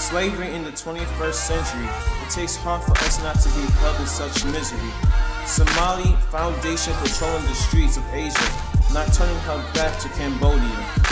Slavery in the 21st century, it takes hard for us not to be held in such misery. Somaly Foundation patrolling the streets of Asia, not turning her back to Cambodia.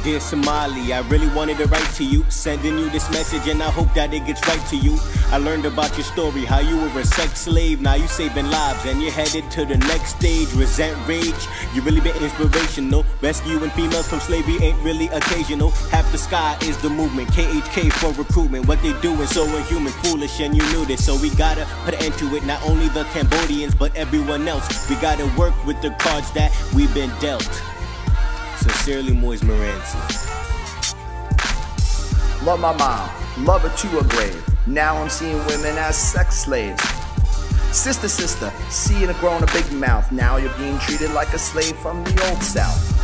Dear Somaly, I really wanted to write to you, sending you this message and I hope that it gets right to you. I learned about your story, how you were a sex slave, now you saving lives and you're headed to the next stage. Resent rage, you really been inspirational. Rescuing females from slavery ain't really occasional. Half the sky is the movement, KHK for recruitment. What they do is so inhuman, foolish, and you knew this. So we gotta put an end to it, not only the Cambodians but everyone else. We gotta work with the cards that we've been dealt. Sincerely, Moise Morancy. Love my mom, love her to a grave. Now I'm seeing women as sex slaves. Sister, seeing her growing a big mouth. Now you're being treated like a slave from the old South.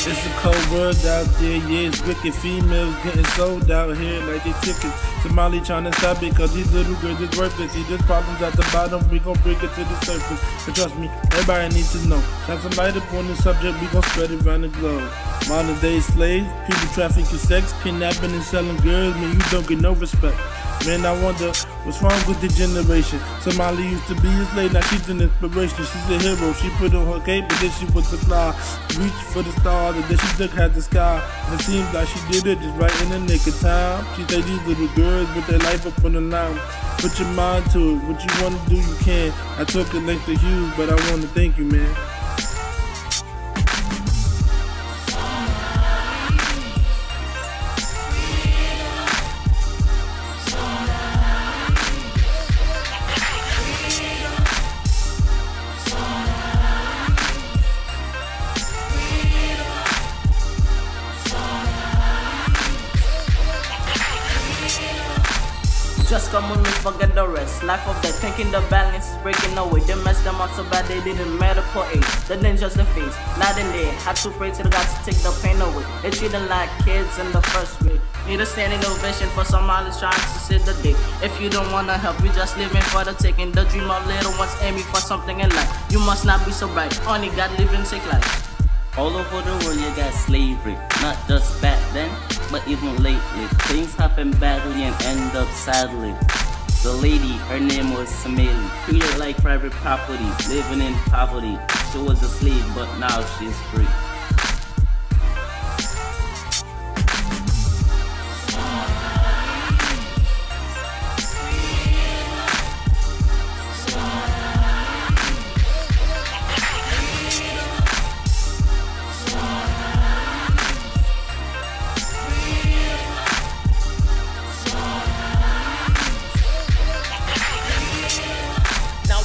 It's a cold world out there, yeah, it's wicked females getting sold out here like they tickets. Somaly trying to stop it cause these little girls is worthless. See, there's problems at the bottom, we gon' bring it to the surface. But trust me, everybody needs to know. Shine some light up on the subject, we gon' spread it around the globe. Modern day slaves, people trafficking sex, kidnapping and selling girls, man, you don't get no respect. Man, I wonder what's wrong with the generation. Somaly used to be a slave, now she's an inspiration. She's a hero, she put on her cape, but then she was a fly. Reached for the stars, and then she took half the sky. And it seems like she did it just right in the nick of time. She said these little girls put their life up on the line. Put your mind to it, what you wanna do you can. I took it length of hues, but I wanna thank you, man. Just come with me, forget the rest. Life of that, thinking the balance is breaking away. They messed them up so bad they didn't matter for age. That then just the face, not in there. Had to pray to the God to take the pain away. They treat them like kids in the first grade. Need a standing ovation for Somalis trying to save the day. If you don't wanna help, you just living for the taking. The dream of little ones aiming for something in life. You must not be so bright, only God live and take life. All over the world you got slavery, not just back then, but even lately. Things happen badly and end up sadly. The lady, her name was Somaly, treated like private property, living in poverty. She was a slave, but now she's free.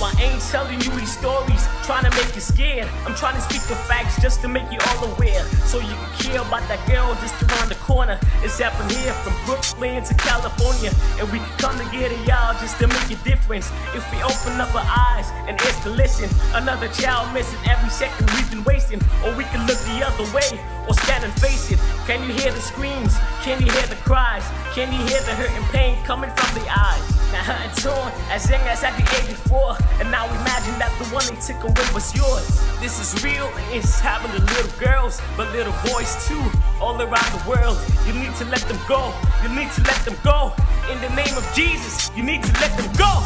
I ain't telling you these stories, trying to make you scared. I'm trying to speak the facts just to make you all aware, so you can care about that girl just around the corner. It's happening here from Brooklyn to California, and we can come together, y'all, just to make a difference. If we open up our eyes and ears to listen, another child missing every second we've been wasting. Or we can look the other way or stand and face it. Can you hear the screams? Can you hear the cries? Can you hear the hurt and pain coming from the eyes? Now her and torn as young as at the age of 4, and now imagine that the one they took away was yours. This is real, it's happening to little girls, but little boys too, all around the world. You need to let them go, you need to let them go. In the name of Jesus, you need to let them go.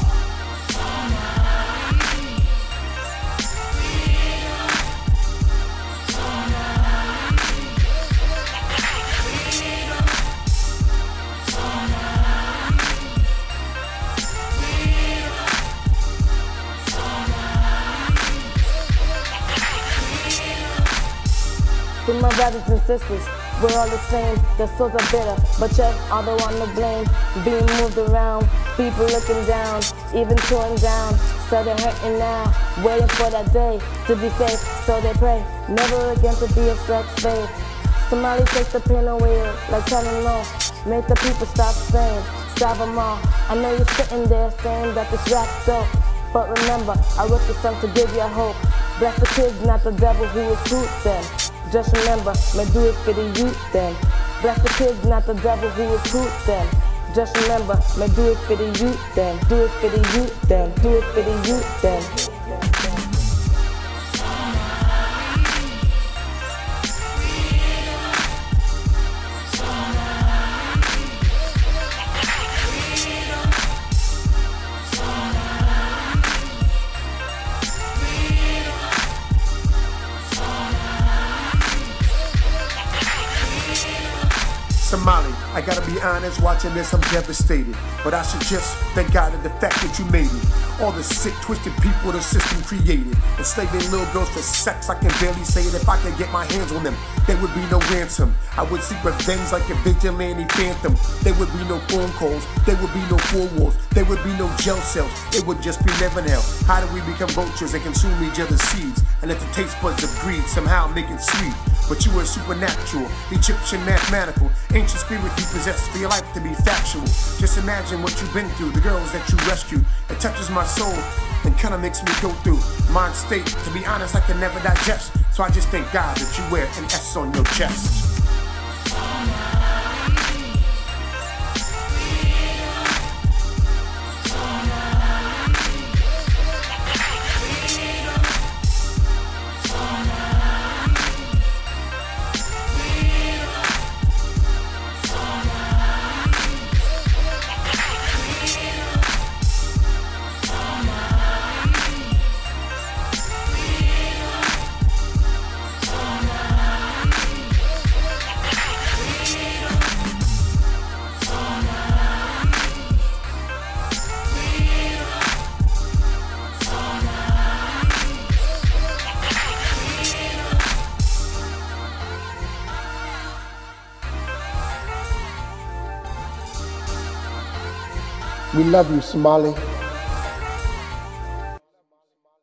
To my brothers and sisters, we're all the same. The souls are bitter, but yet all the one to blame. Being moved around, people looking down, even torn down. So they're hurting now, waiting for that day to be safe. So they pray, never again to be a sex slave. Somali take the pain away like Tylenol. Make the people stop saying, stab them all. I know you're sitting there saying that this rap's dope, but remember, I wrote this song to give you hope. Bless the kids, not the devil who recruits them. Just remember, may do it for the youth then. Bless the kids, not the devil who recruits them. Just remember, may do it for the youth then. Do it for the youth then. Do it for the youth then. Somaly, I gotta be honest, watching this I'm devastated. But I should just thank God of the fact that you made it. All the sick, twisted people the system created, enslaving little girls for sex. I can barely say it. If I could get my hands on them, there would be no ransom. I would seek revenge like a vigilante phantom. There would be no phone calls, there would be no 4 walls, there would be no jail cells. It would just be living hell. How do we become vultures and consume each other's seeds and let the taste buds of greed somehow make it sweet? But you were supernatural, Egyptian mathematical, ancient spirit you possess for your life to be factual. Just imagine what you've been through, the girls that you rescued. It touches my soul and kinda makes me go through mind state. To be honest, I can never digest. So I just thank God that you wear an S on your chest. We love you, Somaly.